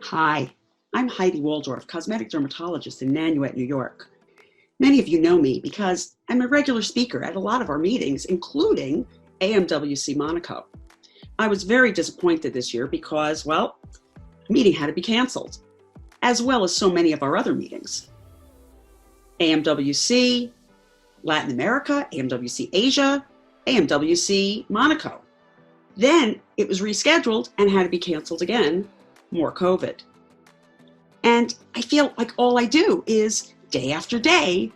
Hi, I'm Heidi Waldorf, cosmetic dermatologist in Nanuet, New York. Many of you know me because I'm a regular speaker at a lot of our meetings, including AMWC MONACO. I was very disappointed this year because, well, the meeting had to be canceled, as well as so many of our other meetings. AMWC Latin America, AMWC Asia, AMWC MONACO. Then it was rescheduled and had to be canceled again, more COVID. And I feel like all I do is day after day,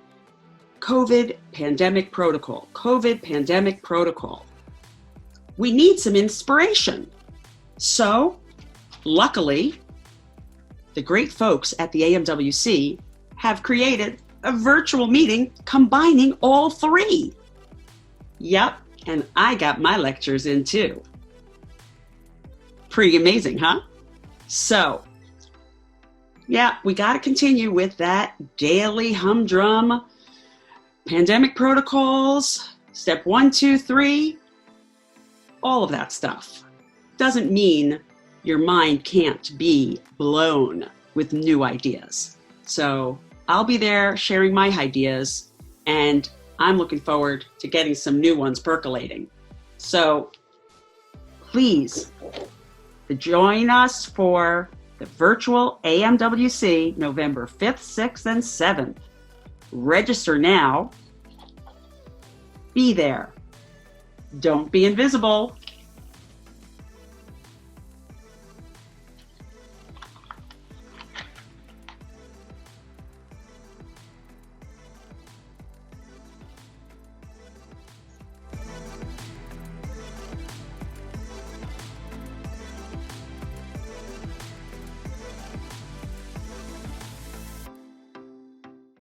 COVID pandemic protocol, COVID pandemic protocol. We need some inspiration. So luckily, the great folks at the AMWC have created a virtual meeting combining all three. Yep, and I got my lectures in too. Pretty amazing, huh? So, yeah, we got to continue with that daily humdrum pandemic protocols, step 1, 2, 3, all of that stuff. Doesn't mean your mind can't be blown with new ideas. So I'll be there sharing my ideas, and I'm looking forward to getting some new ones percolating. So please join us for the virtual AMWC November 5th, 6th, and 7th. Register now. Be there. Don't be invisible.